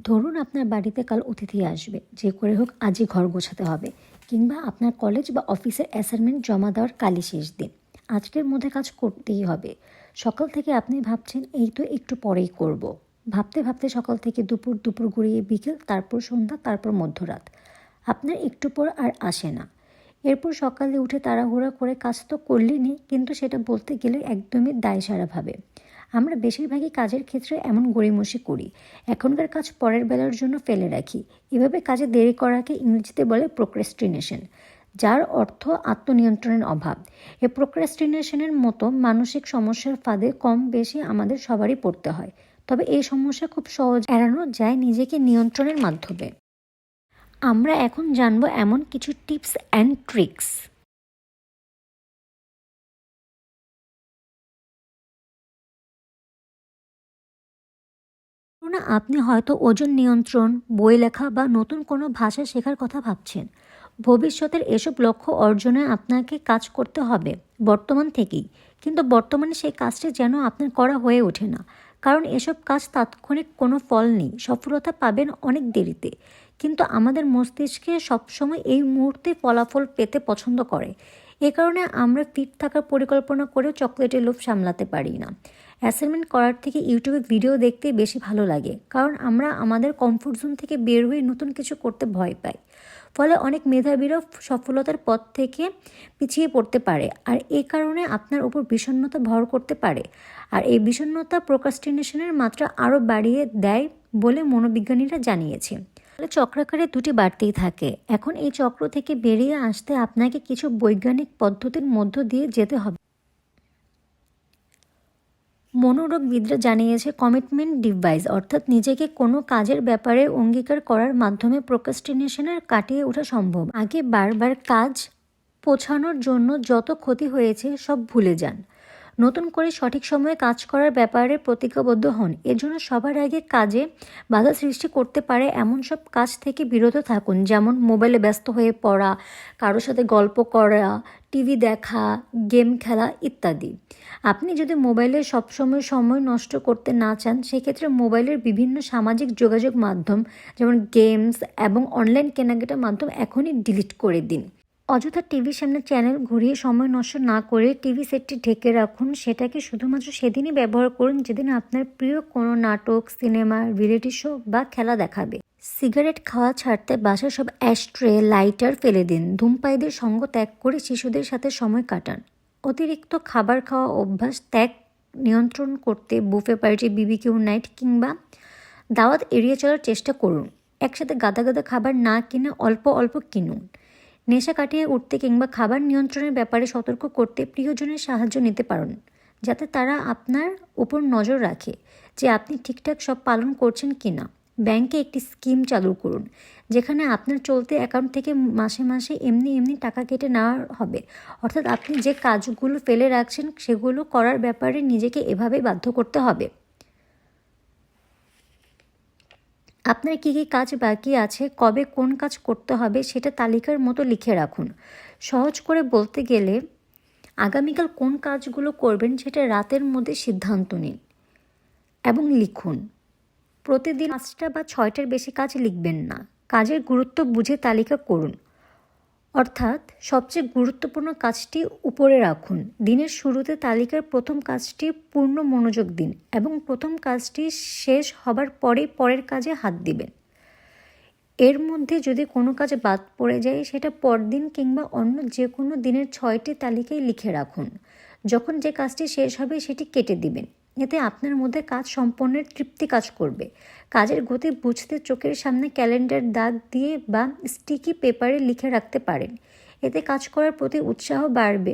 ধরুন আপনার বাড়িতে কাল অতিথি আসবে, যে করে হোক আজই ঘর গোছাতে হবে, কিংবা আপনার কলেজ বা অফিসের অ্যাসাইনমেন্ট জমা দেওয়ার কালই শেষ দিন। আজকের মধ্যে কাজ করতেই হবে। সকাল থেকে আপনি ভাবছেন এই তো একটু পরেই করব। ভাবতে ভাবতে সকাল থেকে দুপুর, দুপুর গড়িয়ে বিকেল, তারপর সন্ধ্যা, তারপর মধ্যরাত। আপনার একটু পর আর আসে না। এরপর সকালে উঠে তাড়াহুড়া করে কাজ তো করলেনই, কিন্তু সেটা বলতে গেলে একদমই দায়সারাভাবে। আমরা বেশিরভাগই কাজের ক্ষেত্রে এমন গড়িমসি করি, এখনকার কাজ পরের বেলার জন্য ফেলে রাখি। এভাবে কাজে দেরি করাকে ইংরেজিতে বলে প্রোক্রাস্টিনেশন, যার অর্থ আত্মনিয়ন্ত্রণের অভাব। এই প্রোক্রাস্টিনেশনের মতো মানসিক সমস্যার ফাঁদে কম বেশি আমাদের সবারই পড়তে হয়। তবে এই সমস্যা খুব সহজ এড়ানো যায় নিজেকে নিয়ন্ত্রণের মাধ্যমে। আমরা এখন জানবো এমন কিছু টিপস অ্যান্ড ট্রিক্স। না, আপনি হয়তো ওজন নিয়ন্ত্রণ, বই লেখা বা নতুন কোনো ভাষা শেখার কথা ভাবছেন। ভবিষ্যতের এসব লক্ষ্য অর্জনে আপনাকে কাজ করতে হবে বর্তমান থেকেই। কিন্তু বর্তমানে সেই কাজটি যেন আপনার করা হয়ে ওঠে না, কারণ এসব কাজ তাৎক্ষণিক কোনো ফল নেই, সফলতা পাবেন অনেক দেরিতে। কিন্তু আমাদের মস্তিষ্কে সবসময় এই মুহূর্তে ফলাফল পেতে পছন্দ করে। এ কারণে আমরা ফিট থাকার পরিকল্পনা করেও চকলেটের লোভ সামলাতে পারি না। অ্যাসাইনমেন্ট করার থেকে ইউটিউবে ভিডিও দেখতে বেশি ভালো লাগে, কারণ আমরা আমাদের কমফোর্ট জোন থেকে বের হয়ে নতুন কিছু করতে ভয় পাই। ফলে অনেক মেধাবীরা সফলতার পথ থেকে পিছিয়ে পড়তে পারে, আর এই কারণে আপনার উপর বিষণ্ণতা ভর করতে পারে। আর এই বিষণ্ণতা প্রোক্রাস্টিনেশনের মাত্রা আরও বাড়িয়ে দেয় বলে মনোবিজ্ঞানীরা জানিয়েছে। চক্রাকারে দুটি বাড়তেই থাকে। এখন এই চক্র থেকে বেরিয়ে আসতে আপনাকে কিছু বৈজ্ঞানিক পদ্ধতির মধ্য দিয়ে যেতে হবে। মনোরোগবিদরা জানিয়েছে কমিটমেন্ট ডিভাইস, অর্থাৎ নিজেকে কোনো কাজের ব্যাপারে অঙ্গীকার করার মাধ্যমে প্রোক্রাস্টিনেশনের কাটিয়ে ওঠা সম্ভব। আগে বারবার কাজ পৌঁছানোর জন্য যত ক্ষতি হয়েছে সব ভুলে যান। নতুন করে সঠিক সময়ে কাজ করার ব্যাপারে প্রতিজ্ঞাবদ্ধ হন। এজন্য সবার আগে কাজে বাধা সৃষ্টি করতে পারে এমন সব কাজ থেকে বিরত থাকুন, যেমন মোবাইলে ব্যস্ত হয়ে পড়া, কারোর সাথে গল্প করা, টিভি দেখা, গেম খেলা ইত্যাদি। আপনি যদি মোবাইলে সবসময় সময় নষ্ট করতে না চান, সেক্ষেত্রে মোবাইলের বিভিন্ন সামাজিক যোগাযোগ মাধ্যম যেমন গেমস এবং অনলাইন কেনাকাটার মাধ্যম এখনই ডিলিট করে দিন। অযথা টিভির সামনে চ্যানেল ঘুরিয়ে সময় নষ্ট না করে টিভি সেটটি ঢেকে রাখুন। সেটাকে শুধুমাত্র সেদিনই ব্যবহার করুন যেদিন আপনার প্রিয় কোনো নাটক, সিনেমা, রিয়েলিটি শো বা খেলা দেখাবে। সিগারেট খাওয়া ছাড়তে বাসার সব অ্যাশট্রে, লাইটার ফেলে দিন। ধূমপায়ীদের সঙ্গ ত্যাগ করে শিশুদের সাথে সময় কাটান। অতিরিক্ত খাবার খাওয়া অভ্যাস ত্যাগ নিয়ন্ত্রণ করতে বুফে পার্টি, বিবিকিউ নাইট কিংবা দাওয়াত এড়িয়ে চলার চেষ্টা করুন। একসাথে গাদা গাদা খাবার না কিনে অল্প অল্প কিনুন। নেশা কাটিয়ে উঠতে কিংবা খাবার নিয়ন্ত্রণের ব্যাপারে সতর্ক করতে প্রিয়জনের সাহায্য নিতে পারেন, যাতে তারা আপনার উপর নজর রাখে যে আপনি ঠিকঠাক সব পালন করছেন কি না। ব্যাংকে একটি স্কিম চালু করুন, যেখানে আপনার চলতি অ্যাকাউন্ট থেকে মাসে মাসে এমনি এমনি টাকা কেটে নেওয়া হবে। অর্থাৎ আপনি যে কাজগুলো ফেলে রাখছেন সেগুলো করার ব্যাপারে নিজেকে এভাবেই বাধ্য করতে হবে। আপনার কী কী কাজ বাকি আছে, কবে কোন কাজ করতে হবে সেটা তালিকার মতো লিখে রাখুন। সহজ করে বলতে গেলে আগামীকাল কোন কাজগুলো করবেন সেটা রাতের মধ্যে সিদ্ধান্ত নিন এবং লিখুন। প্রতিদিন 5টা বা 6টার বেশি কাজ লিখবেন না। কাজের গুরুত্ব বুঝে তালিকা করুন, অর্থাৎ সবচেয়ে গুরুত্বপূর্ণ কাজটি উপরে রাখুন। দিনের শুরুতে তালিকার প্রথম কাজটি পূর্ণ মনোযোগ দিন এবং প্রথম কাজটি শেষ হবার পরেই পরের কাজে হাত দিবেন। এর মধ্যে যদি কোনো কাজ বাদ পড়ে যায় সেটা পরদিন কিংবা অন্য যে কোনো দিনের 6টি তালিকায় লিখে রাখুন। যখন যে কাজটি শেষ হবে সেটি কেটে দিবেন। এতে আপনার মধ্যে কাজ সম্পন্নের তৃপ্তি কাজ করবে। কাজের গতি বুঝতে চোখের সামনে ক্যালেন্ডার দাগ দিয়ে বা স্টিকি পেপারে লিখে রাখতে পারেন। এতে কাজ করার প্রতি উৎসাহ বাড়বে।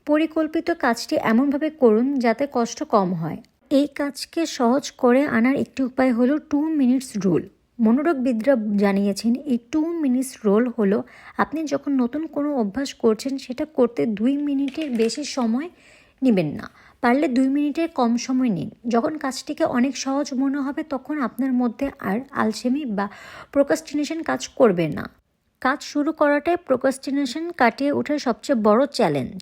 পরিকল্পিত কাজটি এমনভাবে করুন যাতে কষ্ট কম হয়। এই কাজকে সহজ করে আনার একটি উপায় হলো 2 মিনিটস রুল। মনোরোগবিদরা জানিয়েছেন এই 2 মিনিটস রুল হলো আপনি যখন নতুন কোনো অভ্যাস করছেন সেটা করতে 2 মিনিটের বেশি সময় নেবেন না। পারলে 2 মিনিটের কম সময় নিন। যখন কাজটিকে অনেক সহজ মনে হবে তখন আপনার মধ্যে আর আলসেমি বা প্রোক্রাস্টিনেশন কাজ করবে না। কাজ শুরু করাটাই প্রোক্রাস্টিনেশন কাটিয়ে ওঠার সবচেয়ে বড় চ্যালেঞ্জ।